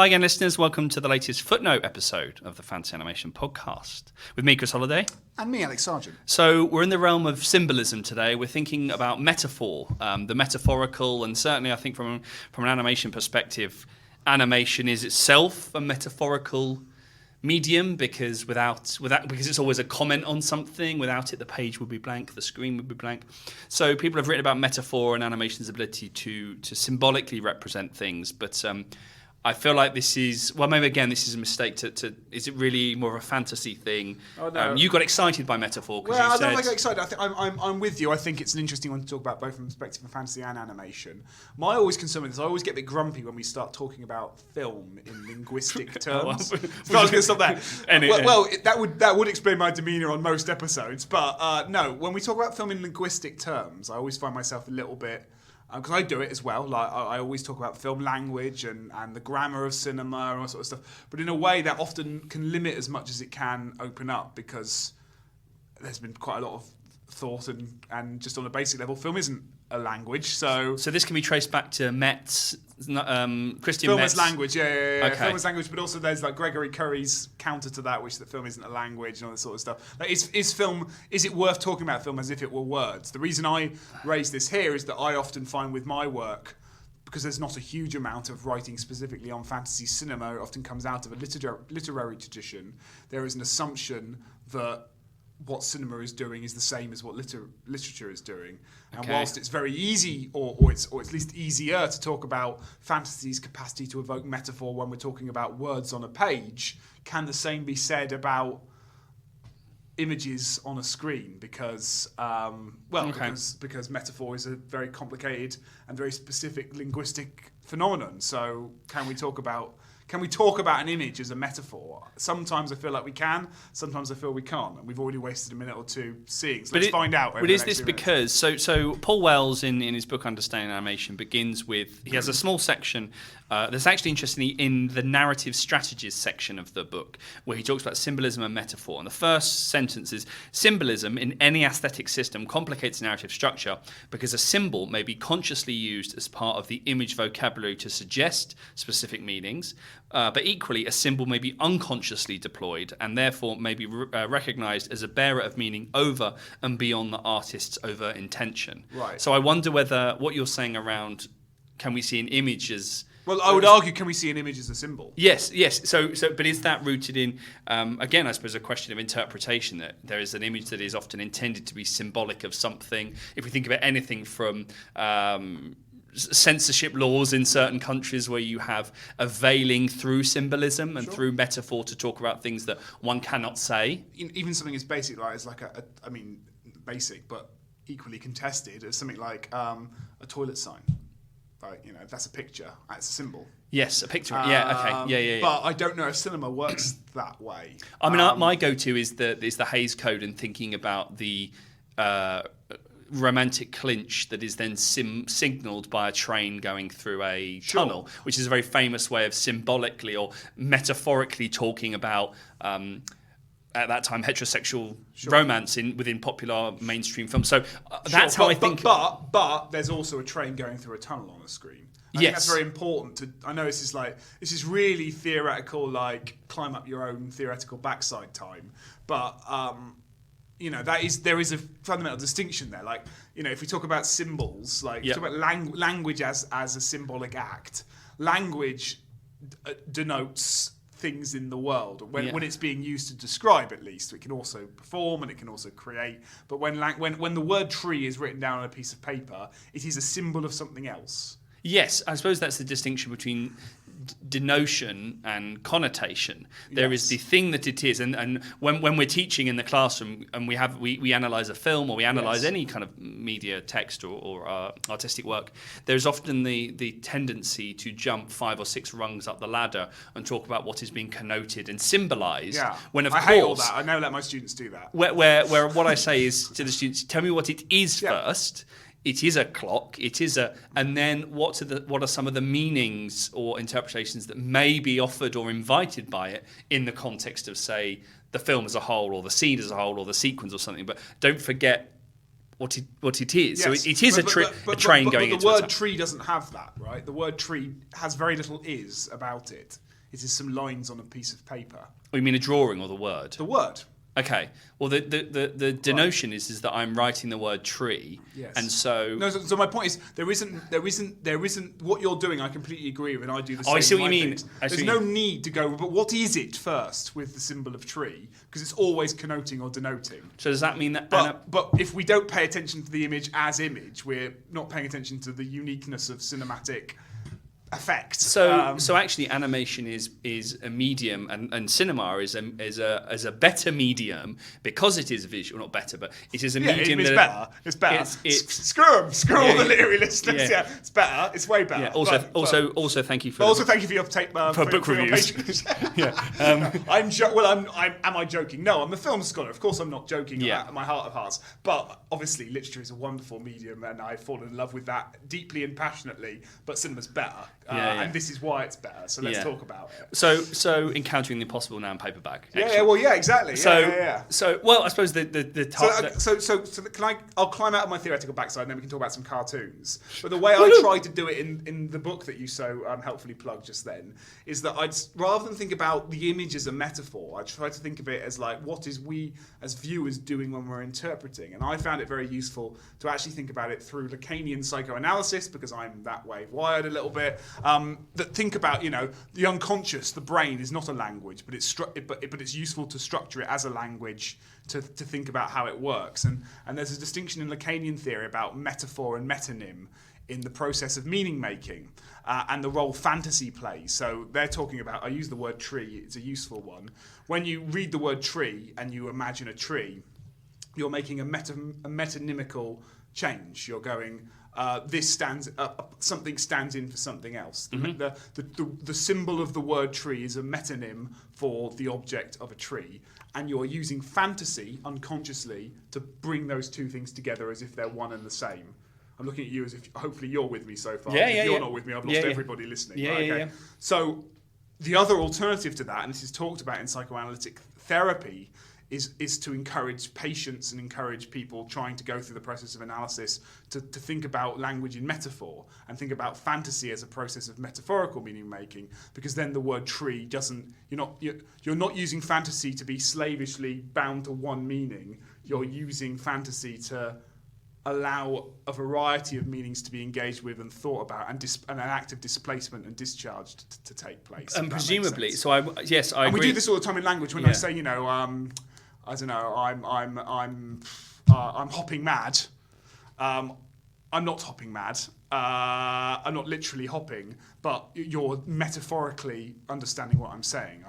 Hi again, listeners. Welcome to the latest Footnote episode of the Fantasy Animation Podcast. With me, Chris Holliday. And me, Alex Sargent. So we're in the realm of symbolism today. We're thinking about metaphor, the metaphorical, and certainly I think from an animation perspective, animation is itself a metaphorical medium because because it's always a comment on something. Without it, the page would be blank, the screen would be blank. So people have written about metaphor and animation's ability to symbolically represent things, but I feel like this is, well, maybe again, this is a mistake to is it really more of a fantasy thing? Oh, no. You got excited by metaphor because I don't get excited. I think I'm with you. I think it's an interesting one to talk about both from the perspective of fantasy and animation. My always concern with this, I always get a bit grumpy when we start talking about film in linguistic terms. So I was going to stop there. That would explain my demeanour on most episodes. But no, when we talk about film in linguistic terms, I always find myself a little bit, because I do it as well. Like I always talk about film language and the grammar of cinema and all that sort of stuff. But in a way that often can limit as much as it can open up, because there's been quite a lot of thought and just on a basic level, film isn't a language. So this can be traced back to Metz, Christian film Metz. as language, yeah. Okay. Film as language, but also there's like Gregory Curry's counter to that, which that film isn't a language and all this sort of stuff. Like, is it worth talking about film as if it were words? The reason I raise this here is that I often find with my work, because there's not a huge amount of writing specifically on fantasy cinema, it often comes out of a literary tradition. There is an assumption that what cinema is doing is the same as what literature is doing. And whilst it's very easy, or it's at least easier to talk about fantasy's capacity to evoke metaphor when we're talking about words on a page, can the same be said about images on a screen? Because because metaphor is a very complicated and very specific linguistic phenomenon. So can we talk about an image as a metaphor? Sometimes I feel like we can, sometimes I feel we can't, and we've already wasted a minute or two seeing. So let's find out. But is this because, so Paul Wells in his book Understanding Animation begins with, he has a small section that's actually interestingly in the narrative strategies section of the book, where he talks about symbolism and metaphor. And the first sentence is, symbolism in any aesthetic system complicates narrative structure because a symbol may be consciously used as part of the image vocabulary to suggest specific meanings, but equally a symbol may be unconsciously deployed and therefore may be recognized as a bearer of meaning over and beyond the artist's overt intention. Right. So I wonder whether what you're saying around, can we see an image as... Well, I would argue, can we see an image as a symbol? Yes. So, but is that rooted in, again, I suppose, a question of interpretation, that there is an image that is often intended to be symbolic of something? If we think about anything from censorship laws in certain countries where you have a veiling through symbolism and through metaphor to talk about things that one cannot say. Even something as basic as like basic but equally contested as something like a toilet sign. Like, that's a picture. That's a symbol. Yes, a picture. Yeah. But I don't know if cinema works that way. I mean, my go-to is the Hays Code and thinking about the romantic clinch that is then signalled by a train going through a tunnel, which is a very famous way of symbolically or metaphorically talking about at that time heterosexual romance within popular mainstream film. So that's how I think. But there's also a train going through a tunnel on a screen. I think that's very important. I know this is really theoretical, like climb up your own theoretical backside time. But there is a fundamental distinction there. Like, if we talk about symbols, like talk about language as a symbolic act, language denotes things in the world when it's being used to describe. At least it can also perform and it can also create. But when the word tree is written down on a piece of paper, it is a symbol of something else. Yes, I suppose that's the distinction between denotation and connotation. There is the thing that it is, and when we're teaching in the classroom and we analyse a film or we analyse any kind of media text or artistic work, there's often the tendency to jump 5 or 6 rungs up the ladder and talk about what is being connoted and symbolised. Yeah. When of I course, hate all that. I never let my students do that. Where what I say is to the students, tell me what it is first. It is a clock. And then what are some of the meanings or interpretations that may be offered or invited by it in the context of, say, the film as a whole, or the scene as a whole, or the sequence or something. But don't forget what it is. Yes. So it is a train going into a tunnel. The word tree doesn't have that, right? The word tree has very little is about it. It is some lines on a piece of paper. Oh, you mean a drawing or the word? The word. Okay. Well, the denotion is that I'm writing the word tree, Yes. and so. No, so my point is there isn't what you're doing. I completely agree with, and I do the same. I see what with you my mean. things. I see There's what no you need to go. But what is it first with the symbol of tree? Because it's always connoting or denoting. So does that mean that? But if we don't pay attention to the image as image, we're not paying attention to the uniqueness of cinematic effect. So actually, animation is a medium, and cinema is a better medium because it is visual. Not better, but it is a medium. It's better. It's better. Screw all the literary listeners. Yeah. It's better. It's way better. Yeah. Also, thank you for. Also, thank you for your take for book for reviews. Your patience. Yeah. Am I joking? No, I'm a film scholar. Of course, I'm not joking. Yeah. At my heart of hearts. But obviously, literature is a wonderful medium, and I've fallen in love with that deeply and passionately. But cinema's better. And this is why it's better. So let's talk about it. So encountering the impossible now in paperback. Exactly. So well, I suppose I'll climb out of my theoretical backside, and then we can talk about some cartoons. But the way I try to do it in the book that you so helpfully plugged just then is that I'd rather than think about the image as a metaphor, I try to think of it as like what is we as viewers doing when we're interpreting. And I found it very useful to actually think about it through Lacanian psychoanalysis because I'm that way wired a little bit. That think about the unconscious, the brain is not a language, but it's useful to structure it as a language to think about how it works. And there's a distinction in Lacanian theory about metaphor and metonym in the process of meaning making and the role fantasy plays. So they're talking about, I use the word tree, it's a useful one. When you read the word tree and you imagine a tree, you're making a metonymical change. You're going, something stands in for something else. The symbol of the word tree is a metonym for the object of a tree, and you're using fantasy unconsciously to bring those two things together as if they're one and the same. I'm looking at you as if hopefully you're with me so far. If you're not with me, I've lost everybody listening. Yeah. So the other alternative to that, and this is talked about in psychoanalytic therapy, is to encourage patients and encourage people trying to go through the process of analysis to think about language in metaphor and think about fantasy as a process of metaphorical meaning making, because then the word tree you're not using fantasy to be slavishly bound to one meaning. You're using fantasy to allow a variety of meanings to be engaged with and thought about, and an act of displacement and discharge to take place. And presumably, so I agree. And we do this all the time in language. When I say, I don't know, I'm hopping mad. I'm not hopping mad. I'm not literally hopping, but you're metaphorically understanding what I'm saying.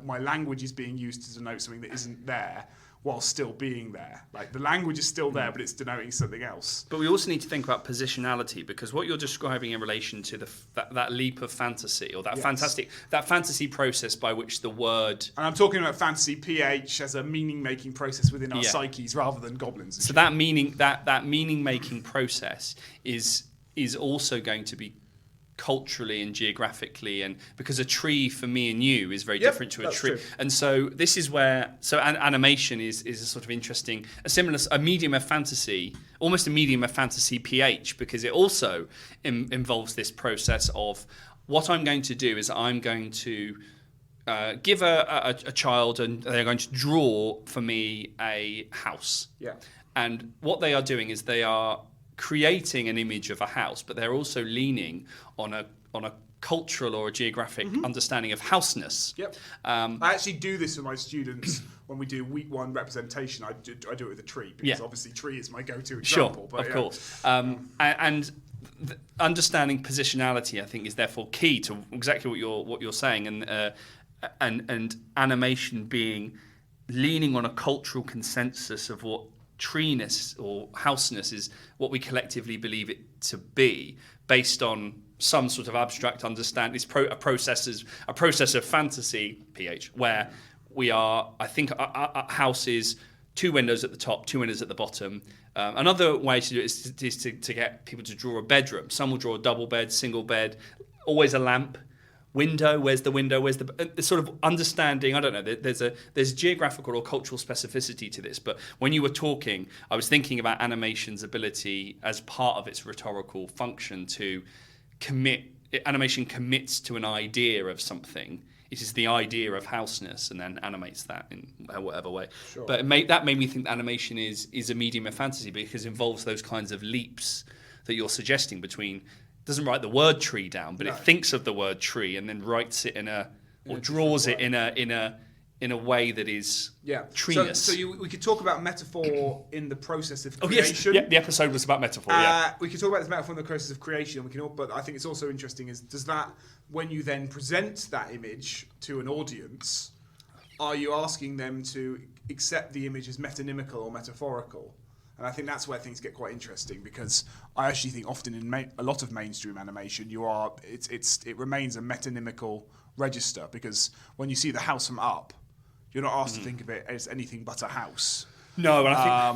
My language is being used to denote something that isn't there, while still being there. Like the language is still there, but it's denoting something else. But we also need to think about positionality, because what you're describing in relation to that leap of fantasy, or that fantasy process by which the word. And I'm talking about fantasy PH as a meaning-making process within our psyches, rather than goblins. So that meaning-making process is also going to be culturally and geographically, and because a tree for me and you is very different to a tree. True. And so this is where animation is a sort of interesting, a medium of fantasy, almost a medium of fantasy PH, because it also involves this process of what I'm going to do is I'm going to give a child, and they're going to draw for me a house. Yeah. And what they are doing is they are creating an image of a house, but they're also leaning on a cultural or a geographic understanding of houseness. Yep. I actually do this with my students when we do week one representation. I do it with a tree, because obviously tree is my go-to example. Sure, of course. And understanding positionality, I think, is therefore key to exactly what you're saying, and animation being leaning on a cultural consensus of what treeness or houseness is, what we collectively believe it to be, based on some sort of abstract understanding. It's a process of fantasy PH, where we are, I think, a house is 2 windows at the top, 2 windows at the bottom. Another way to do it is to get people to draw a bedroom. Some will draw a double bed, single bed, always a lamp. Window, where's the window? Where's the sort of understanding? I don't know. There's geographical or cultural specificity to this. But when you were talking, I was thinking about animation's ability as part of its rhetorical function to commit. Animation commits to an idea of something it is the idea of houseness and then animates that in whatever way. Sure. But that made me think that animation is a medium of fantasy because it involves those kinds of leaps that you're suggesting between. Doesn't write the word tree down, but it thinks of the word tree and then writes it draws it in a way that is treeness. So we could talk about metaphor in the process of creation. Yes. The episode was about metaphor. We could talk about this metaphor in the process of creation. But I think it's also interesting does that, when you then present that image to an audience, are you asking them to accept the image as metonymical or metaphorical? And I think that's where things get quite interesting, because I actually think often in a lot of mainstream animation, it remains a metonymical register, because when you see the house from up, you're not asked to think of it as anything but a house. No, and I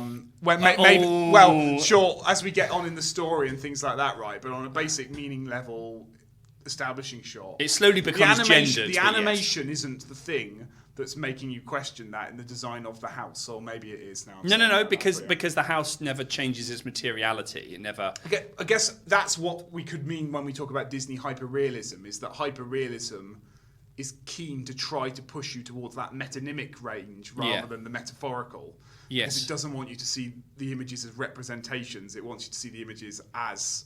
think sure, as we get on in the story and things like that, right? But on a basic meaning level, establishing shot, it slowly becomes gendered. The animation isn't the thing that's making you question that in the design of the house, or maybe it is now. No, because the house never changes its materiality. It never. I guess that's what we could mean when we talk about Disney hyperrealism. Is that hyperrealism is keen to try to push you towards that metonymic range rather than the metaphorical. Yes. Because it doesn't want you to see the images as representations. It wants you to see the images as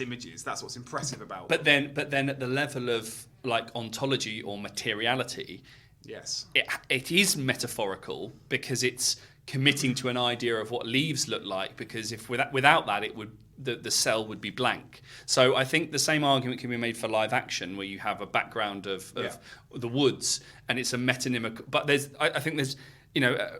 images. That's what's impressive about them. But then at the level of like ontology or materiality, it is metaphorical because it's committing to an idea of what leaves look like. Because if without that, it would the cell would be blank. So I think the same argument can be made for live action, where you have a background of the woods and it's a metonymic. But I think there's.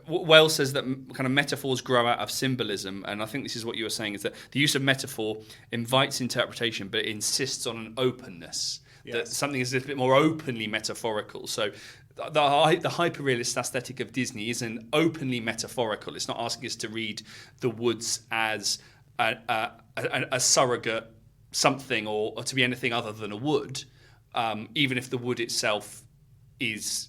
Wells says that kind of metaphors grow out of symbolism, and I think this is what you were saying, is that the use of metaphor invites interpretation, but it insists on an openness, that something is a little bit more openly metaphorical. So the hyperrealist aesthetic of Disney isn't openly metaphorical. It's not asking us to read the woods as a surrogate something or to be anything other than a wood, even if the wood itself is,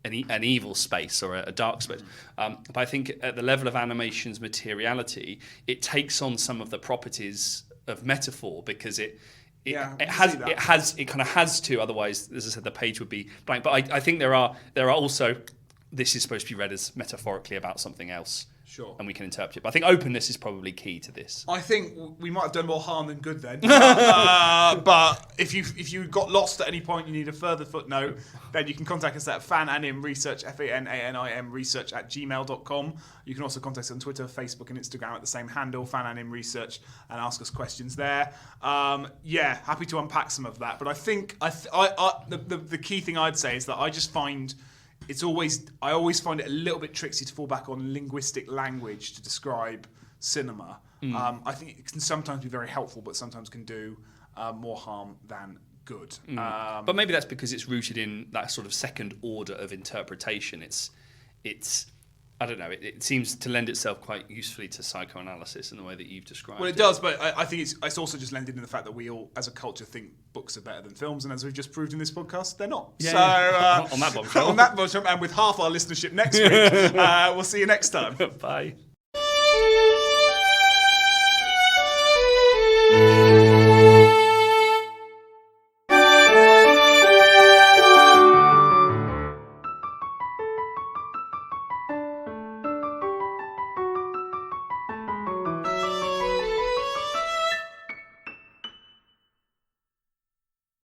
an evil space or a dark space. But I think at the level of animation's materiality, it takes on some of the properties of metaphor, because it kind of has to. Otherwise, as I said, the page would be blank. But I think there are also, this is supposed to be read as metaphorically about something else. Sure. And we can interpret it. But I think openness is probably key to this. I think we might have done more harm than good then. But if you got lost at any point, you need a further footnote, then you can contact us at fananimresearch, FANANIM research @gmail.com. You can also contact us on Twitter, Facebook and Instagram at the same handle, fananimresearch, and ask us questions there. Happy to unpack some of that. But I think the key thing I'd say is that I just find... I always find it a little bit tricksy to fall back on linguistic language to describe cinema. I think it can sometimes be very helpful, but sometimes can do more harm than good. But maybe that's because it's rooted in that sort of second order of interpretation. It's I don't know. It seems to lend itself quite usefully to psychoanalysis in the way that you've described. Well, it does, but I think it's also just lended in the fact that we all, as a culture, think books are better than films, and as we've just proved in this podcast, they're not. On that bombshell. On that bombshell, and with half our listenership next week, we'll see you next time. Bye.